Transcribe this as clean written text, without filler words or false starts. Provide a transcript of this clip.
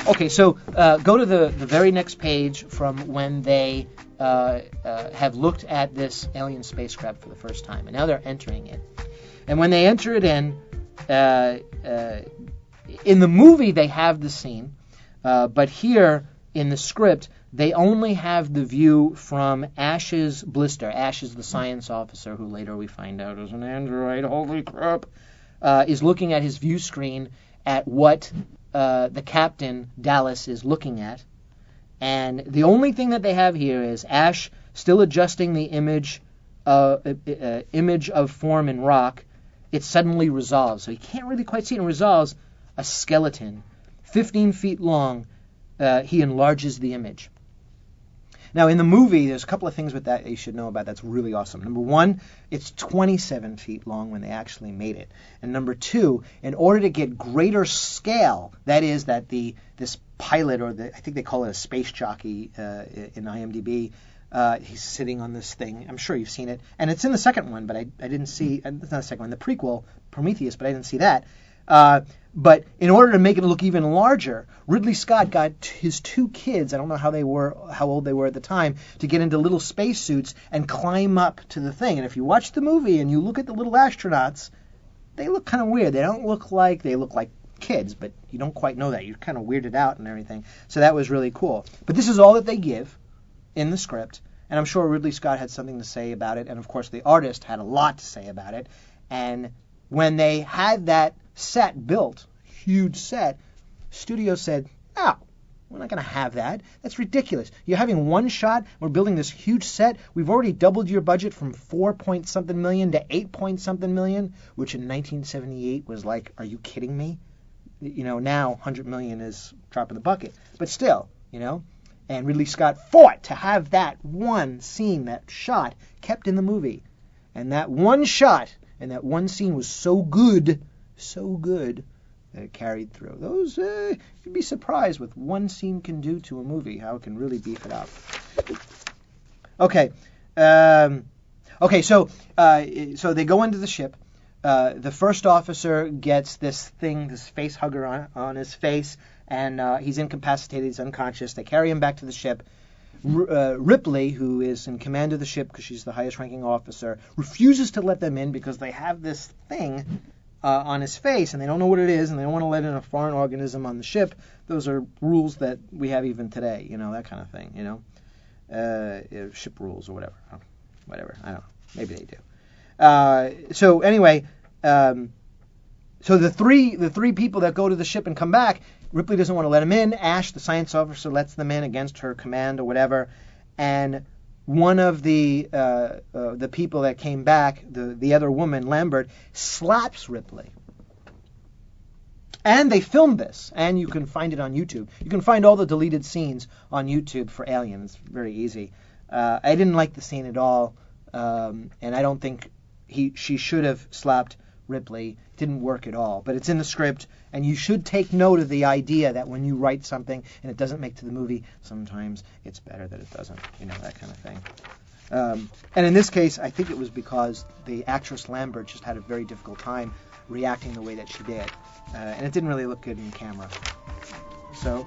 Okay, so go to the very next page from when they have looked at this alien spacecraft for the first time, and now they're entering it. And when they enter it in the movie they have the scene, but here in the script they only have the view from Ash's blister. Ash is the science officer who later we find out is an android. Holy crap! Is looking at his view screen at what the captain, Dallas, is looking at. And the only thing that they have here is Ash still adjusting the image of form in rock. It suddenly resolves. So he can't really quite see it. It resolves a skeleton, 15 feet long. He enlarges the image. Now, in the movie, there's a couple of things with that you should know about that's really awesome. Number one, it's 27 feet long when they actually made it. And number two, in order to get greater scale, that is that this pilot, or I think they call it a space jockey in IMDb, he's sitting on this thing. I'm sure you've seen it. And it's in the second one, but I didn't see, it's not the second one, the prequel, Prometheus, but I didn't see that. But in order to make it look even larger, Ridley Scott got his two kids, I don't know how old they were at the time, to get into little spacesuits and climb up to the thing. And if you watch the movie and you look at the little astronauts, they look kind of weird. They look like kids, but you don't quite know that. You're kind of weirded out and everything. So that was really cool. But this is all that they give in the script, and I'm sure Ridley Scott had something to say about it, and of course the artist had a lot to say about it. And when they had that set built, huge set, studio said, "Oh, we're not going to have that. That's ridiculous. You're having one shot. We're building this huge set. We've already doubled your budget from 4-point-something million to 8-point-something million, which in 1978 was like, are you kidding me? You know, now 100 million is a drop in the bucket. But still, you know." And Ridley Scott fought to have that one scene, that shot, kept in the movie. And that one shot and that one scene was so good that it carried through. Those, you'd be surprised what one scene can do to a movie, how it can really beef it up. Okay. So they go into the ship. The first officer gets this thing, this face hugger on his face, and he's incapacitated, he's unconscious. They carry him back to the ship. Ripley, who is in command of the ship because she's the highest ranking officer, refuses to let them in because they have this thing on his face, and they don't know what it is, and they don't want to let in a foreign organism on the ship. Those are rules that we have even today, you know, that kind of thing, you know, ship rules or whatever. I don't know. Maybe they do. So anyway, so the three people that go to the ship and come back, Ripley doesn't want to let them in. Ash, the science officer, lets them in against her command or whatever, and one of the people that came back, the other woman, Lambert, slaps Ripley. And they filmed this, and you can find it on YouTube. You can find all the deleted scenes on YouTube for Alien. It's very easy. I didn't like the scene at all, and I don't think she should have slapped Ripley. It didn't work at all. But it's in the script, and you should take note of the idea that when you write something and it doesn't make to the movie, sometimes it's better that it doesn't, you know, that kind of thing. And in this case, I think it was because the actress Lambert just had a very difficult time reacting the way that she did. And it didn't really look good in camera. So